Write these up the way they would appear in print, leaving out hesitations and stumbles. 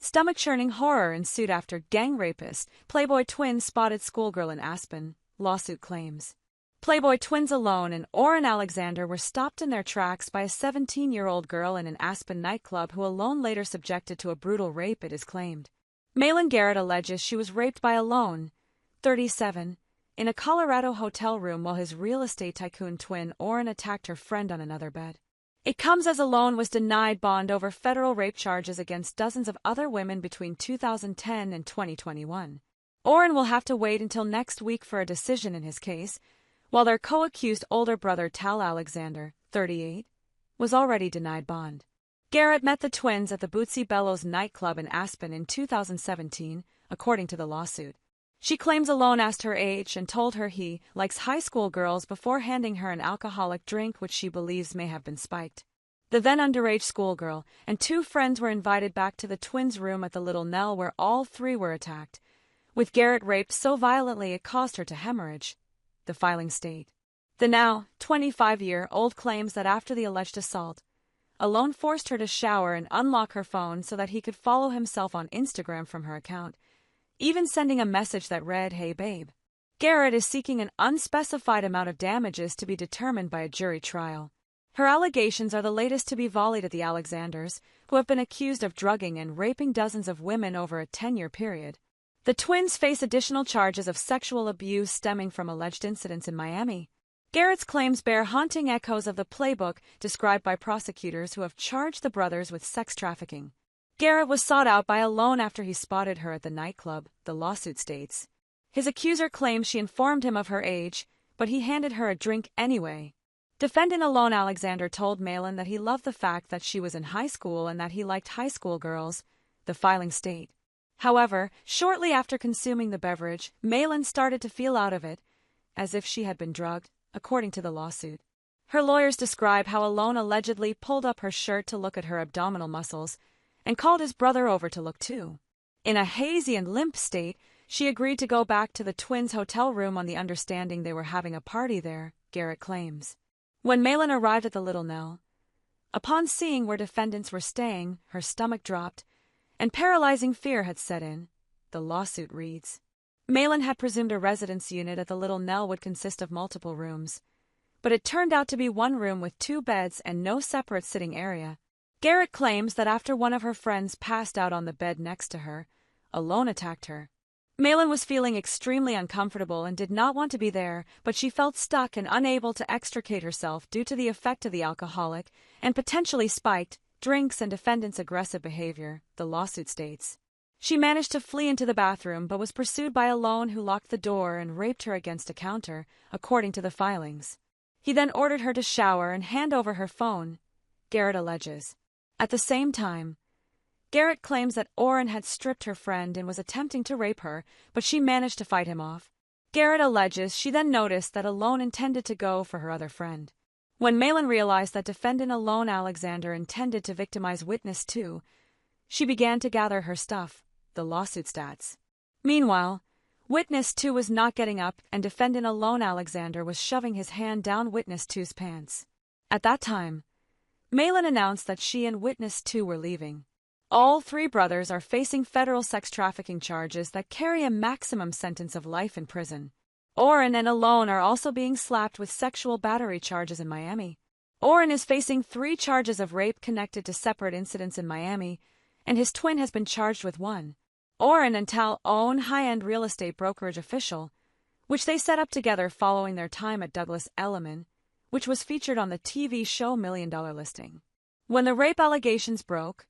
Stomach-churning horror ensued after gang rapist, Playboy twins spotted schoolgirl in Aspen, lawsuit claims. Playboy twins Alon and Oren Alexander were stopped in their tracks by a 17-year-old girl in an Aspen nightclub who Alon later subjected to a brutal rape, it is claimed. Maylen Gehret alleges she was raped by Alon, 37, in a Colorado hotel room while his real estate tycoon twin Oren attacked her friend on another bed. It comes as Alon was denied bond over federal rape charges against dozens of other women between 2010 and 2021. Oren will have to wait until next week for a decision in his case, while their co-accused older brother Tal Alexander, 38, was already denied bond. Gehret met the twins at the Bootsy Bellows nightclub in Aspen in 2017, according to the lawsuit. She claims Alon asked her age and told her he likes high school girls before handing her an alcoholic drink which she believes may have been spiked. The then underage schoolgirl and two friends were invited back to the twins' room at the Little Nell where all three were attacked, with Gehret raped so violently it caused her to hemorrhage, the filing state. The now 25-year-old claims that after the alleged assault, Alon forced her to shower and unlock her phone so that he could follow himself on Instagram from her account, even sending a message that read, "Hey babe." Gehret is seeking an unspecified amount of damages to be determined by a jury trial. Her allegations are the latest to be volleyed at the Alexanders, who have been accused of drugging and raping dozens of women over a 10-year period. The twins face additional charges of sexual abuse stemming from alleged incidents in Miami. Gehret's claims bear haunting echoes of the playbook described by prosecutors who have charged the brothers with sex trafficking. Gehret was sought out by Alon after he spotted her at the nightclub, the lawsuit states. His accuser claims she informed him of her age, but he handed her a drink anyway. Defendant Alon Alexander told Maylen that he loved the fact that she was in high school and that he liked high school girls, the filing state. However, shortly after consuming the beverage, Maylen started to feel out of it, as if she had been drugged, according to the lawsuit. Her lawyers describe how Alon allegedly pulled up her shirt to look at her abdominal muscles and called his brother over to look too. In a hazy and limp state, she agreed to go back to the twins' hotel room on the understanding they were having a party there, Gehret claims. When Maylen arrived at the Little Nell, upon seeing where defendants were staying, her stomach dropped, and paralyzing fear had set in, the lawsuit reads. Maylen had presumed a residence unit at the Little Nell would consist of multiple rooms, but it turned out to be one room with 2 beds and no separate sitting area. Gehret claims that after one of her friends passed out on the bed next to her, Alon attacked her. Maylen was feeling extremely uncomfortable and did not want to be there, but she felt stuck and unable to extricate herself due to the effect of the alcoholic and potentially spiked drinks and defendant's aggressive behavior, the lawsuit states. She managed to flee into the bathroom but was pursued by Alon, who locked the door and raped her against a counter, according to the filings. He then ordered her to shower and hand over her phone, Gehret alleges. At the same time, Gehret claims that Oren had stripped her friend and was attempting to rape her, but she managed to fight him off. Gehret alleges she then noticed that Alon intended to go for her other friend. When Maylen realized that defendant Alon Alexander intended to victimize witness 2, she began to gather her stuff, the lawsuit stats. Meanwhile, witness 2 was not getting up and defendant Alon Alexander was shoving his hand down witness 2's pants. At that time, Maylen announced that she and witness 2 were leaving. All 3 brothers are facing federal sex trafficking charges that carry a maximum sentence of life in prison. Oren and Alon are also being slapped with sexual battery charges in Miami. Oren is facing 3 charges of rape connected to separate incidents in Miami, and his twin has been charged with 1. Oren and Tal own high-end real estate brokerage official, which they set up together following their time at Douglas Elliman, which was featured on the TV show $1 Million Listing. When the rape allegations broke,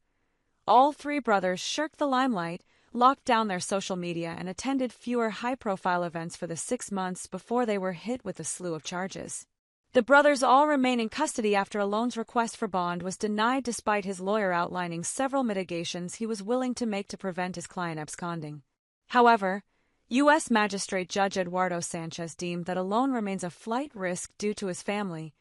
all 3 brothers shirked the limelight, locked down their social media, and attended fewer high-profile events for the 6 months before they were hit with a slew of charges. The brothers all remain in custody after Alon's request for bond was denied despite his lawyer outlining several mitigations he was willing to make to prevent his client absconding. However, U.S. Magistrate Judge Eduardo Sanchez deemed that Alon remains a flight risk due to his family,